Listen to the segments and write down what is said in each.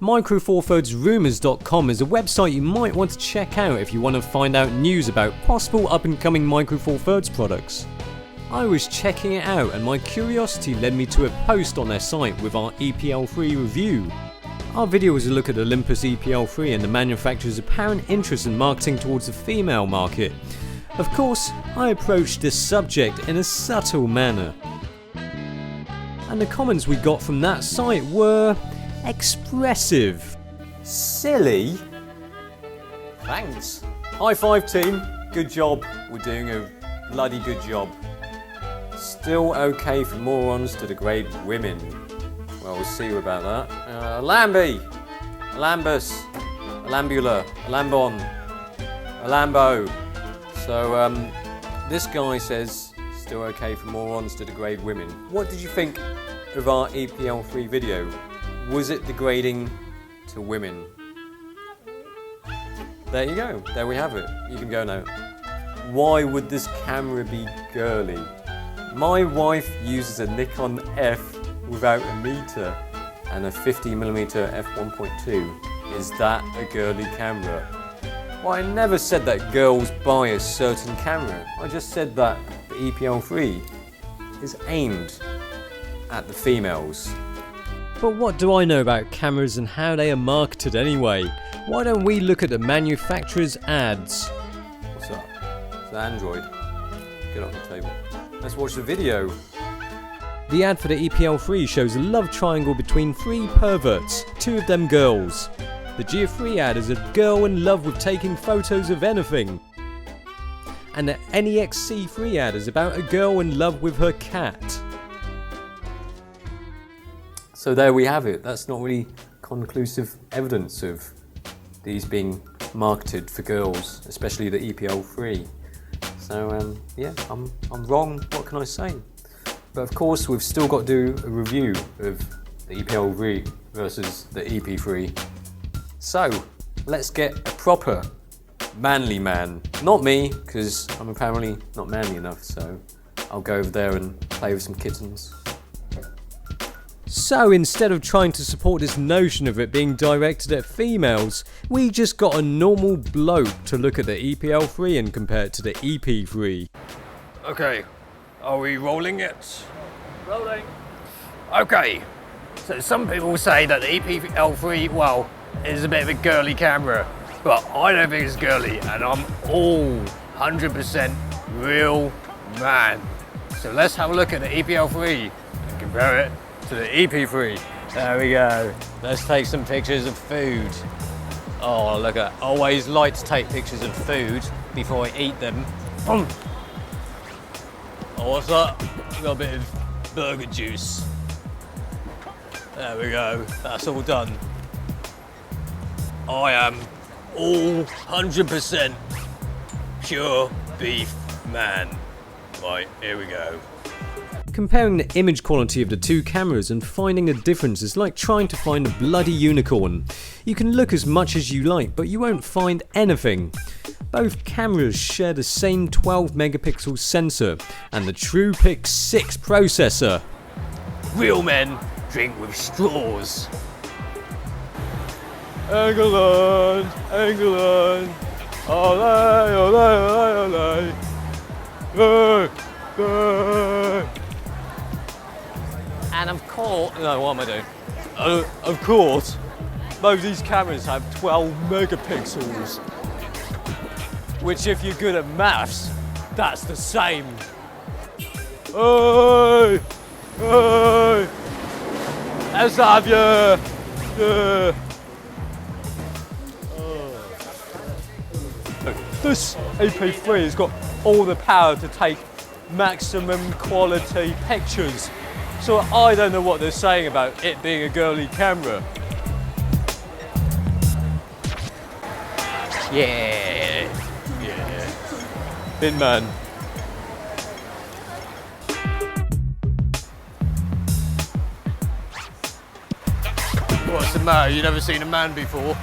Micro4ThirdsRumors.com is a website you might want to check out if you want to find out news about possible up-and-coming Micro Four Thirds products. I was checking it out and my curiosity led me to a post on their site with our E-PL3 review. Our video was a look at Olympus E-PL3 and the manufacturer's apparent interest in marketing towards the female market. Of course, I approached this subject in a subtle manner. And the comments we got from that site were expressive. Silly? Thanks. High five team, good job. We're doing a bloody good job. Still okay for morons to degrade women. Well, we'll see about that. Lamby, Alambus, Alambula, Alambon, Alambo. So this guy says still okay for morons to degrade women. What did you think of our E-PL3 video? Was it degrading to women? There you go. There we have it. You can go now. Why would this camera be girly? My wife uses a Nikon F without a meter and a 50mm f1.2. Is that a girly camera? Well, I never said that girls buy a certain camera. I just said that the E-PL3 is aimed at the females. But what do I know about cameras and how they are marketed anyway? Why don't we look at the manufacturer's ads? What's up? It's the Android. Get off the table. Let's watch the video. The ad for the E-PL3 shows a love triangle between three perverts, two of them girls. The Gear3 ad is a girl in love with taking photos of anything. And the NEXC3 ad is about a girl in love with her cat. So there we have it. That's not really conclusive evidence of these being marketed for girls, especially the E-PL3. So yeah, I'm wrong. What can I say? But of course, we've still got to do a review of the E-PL3 versus the EP3. So let's get a proper manly man. Not me, because I'm apparently not manly enough. So I'll go over there and play with some kittens. So instead of trying to support this notion of it being directed at females, we just got a normal bloke to look at the E-PL3 and compare it to the EP3. Okay, are we rolling it? Rolling. Okay, so some people say that the E-PL3, well, is a bit of a girly camera, but I don't think it's girly, and I'm all 100% real man. So let's have a look at the E-PL3 and compare it to the EP3. There we go. Let's take some pictures of food. Oh, look at that. Always like to take pictures of food before I eat them. Oh, what's that? We've got a bit of burger juice. There we go. That's all done. I am all 100% pure beef man. Right, here we go. Comparing the image quality of the two cameras and finding a difference is like trying to find a bloody unicorn. You can look as much as you like, but you won't find anything. Both cameras share the same 12 megapixel sensor and the TruePic 6 processor. Real men drink with straws. England, England, ole, ole, ole, ole. And of course, no, what am I doing? Of course, both of these cameras have 12 megapixels, which if you're good at maths, that's the same. Hey! Hey! Let's have you! Yeah. This EP3 has got all the power to take maximum quality pictures. So I don't know what they're saying about it being a girly camera. Yeah, yeah. Bin man. What's the matter? You've never seen a man before?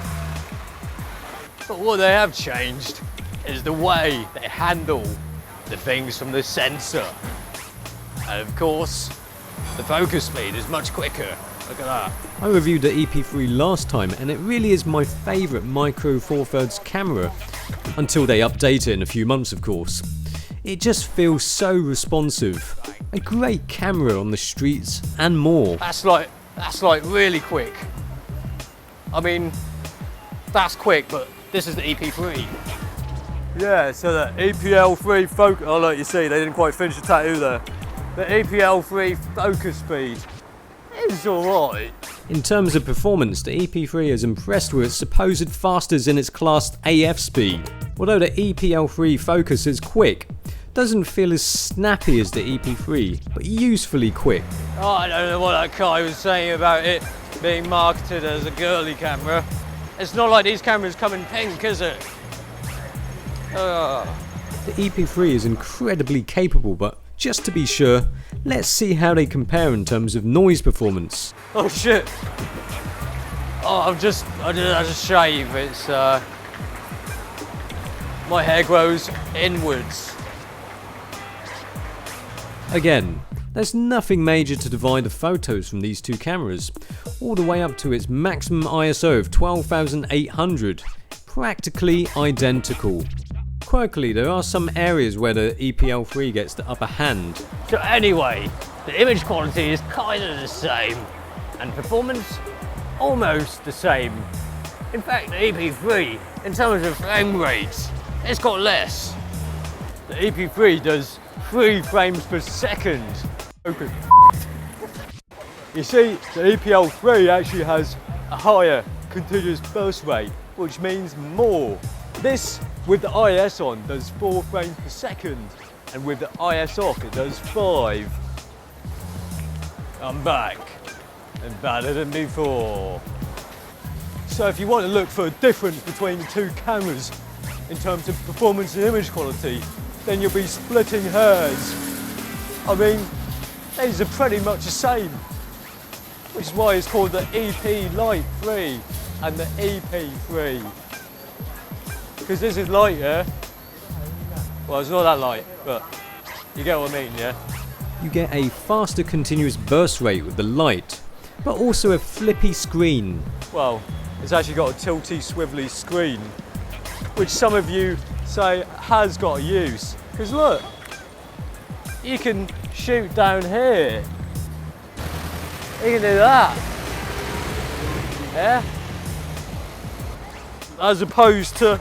But what they have changed is the way they handle the things from the sensor. And of course, the focus speed is much quicker Look at that. I reviewed the EP3 last time and it really is my favourite Micro Four Thirds camera, until they update it in a few months of course. It just feels so responsive, a great camera on the streets and more. That's like really quick. I mean, that's quick, but this is the EP3. Yeah, so the E-PL3 focus, oh look, you see, they didn't quite finish the tattoo there. The E-PL3 focus speed is alright. In terms of performance, the EP3 is impressed with its supposed fastest in its class AF speed. Although the E-PL3 focus is quick, doesn't feel as snappy as the EP3, but usefully quick. Oh, I don't know what that guy was saying about it being marketed as a girly camera. It's not like these cameras come in pink, is it? The EP3 is incredibly capable, but just to be sure, let's see how they compare in terms of noise performance. Oh shit! Oh, I just shave. It's my hair grows inwards. Again, there's nothing major to divide the photos from these two cameras, all the way up to its maximum ISO of 12,800, practically identical. Quirkily, there are some areas where the E-PL3 gets the upper hand. So anyway, the image quality is kind of the same, and performance almost the same. In fact, the EP3, in terms of frame rates, it's got less. The EP3 does 3 frames per second. Okay. You see, the E-PL3 actually has a higher continuous burst rate, which means more. This, with the IS on, does 4 frames per second, and with the IS off, it does 5. I'm back, and better than before. So if you want to look for a difference between the two cameras in terms of performance and image quality, then you'll be splitting hairs. I mean, these are pretty much the same, which is why it's called the EP-Lite3 and the EP3. Because this is light, yeah? Well, it's not that light, but you get what I mean, yeah? You get a faster continuous burst rate with the light, but also a flippy screen. Well, it's actually got a tilty, swivelly screen, which some of you say has got a use. Because look, you can shoot down here. You can do that. Yeah? As opposed to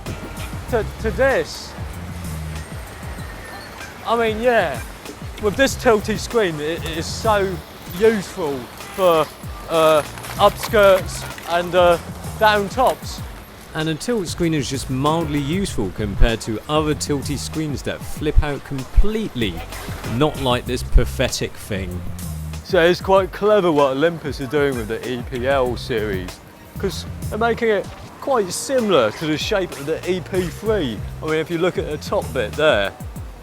this. I mean, yeah, with this tilty screen, it is so useful for upskirts and down tops. And a tilt screen is just mildly useful compared to other tilty screens that flip out completely, not like this pathetic thing. So it's quite clever what Olympus are doing with the E-PL series, because they're making it quite similar to the shape of the EP3. I mean, if you look at the top bit there,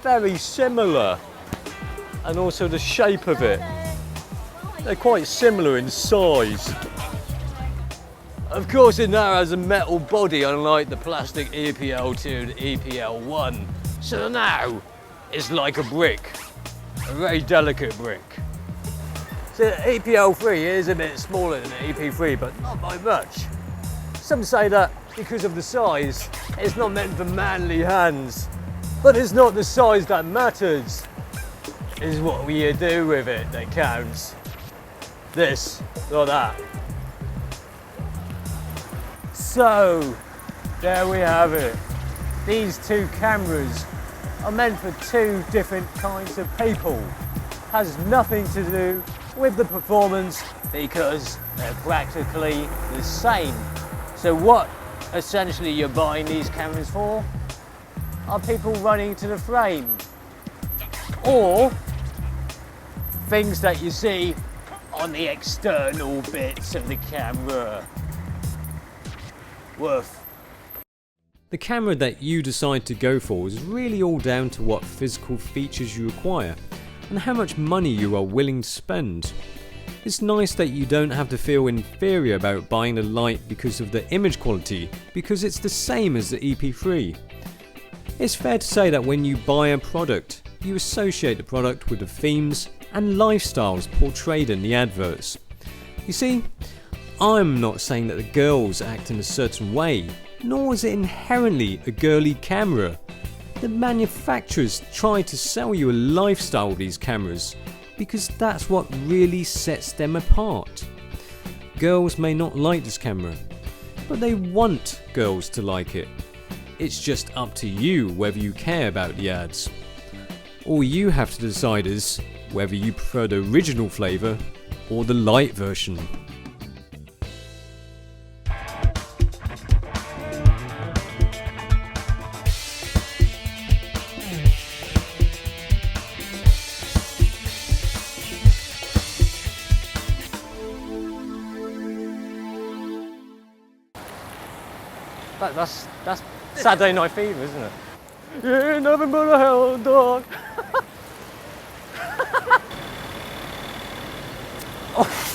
very similar. And also the shape of it. They're quite similar in size. Of course, it now has a metal body, unlike the plastic E-PL2 and E-PL1. So now, it's like a brick. A very delicate brick. So the E-PL3 is a bit smaller than the EP3, but not by much. Some say that because of the size, it's not meant for manly hands. But it's not the size that matters. It's what you do with it that counts. This, or that. So, there we have it. These two cameras are meant for two different kinds of people. Has nothing to do with the performance because they're practically the same. So what essentially you're buying these cameras for are people running to the frame, or things that you see on the external bits of the camera. Worth. The camera that you decide to go for is really all down to what physical features you require and how much money you are willing to spend. It's nice that you don't have to feel inferior about buying the Lite because of the image quality, because it's the same as the EP3. It's fair to say that when you buy a product, you associate the product with the themes and lifestyles portrayed in the adverts. You You see, I'm not saying that the girls act in a certain way, nor is it inherently a girly camera. The manufacturers try to sell you a lifestyle with these cameras because that's what really sets them apart. Girls may not like this camera, but they want girls to like it. It's just up to you whether you care about the ads. All you have to decide is whether you prefer the original flavour or the light version. That's Saturday Night Fever, isn't it? Yeah, nothing but a hound dog. Oh.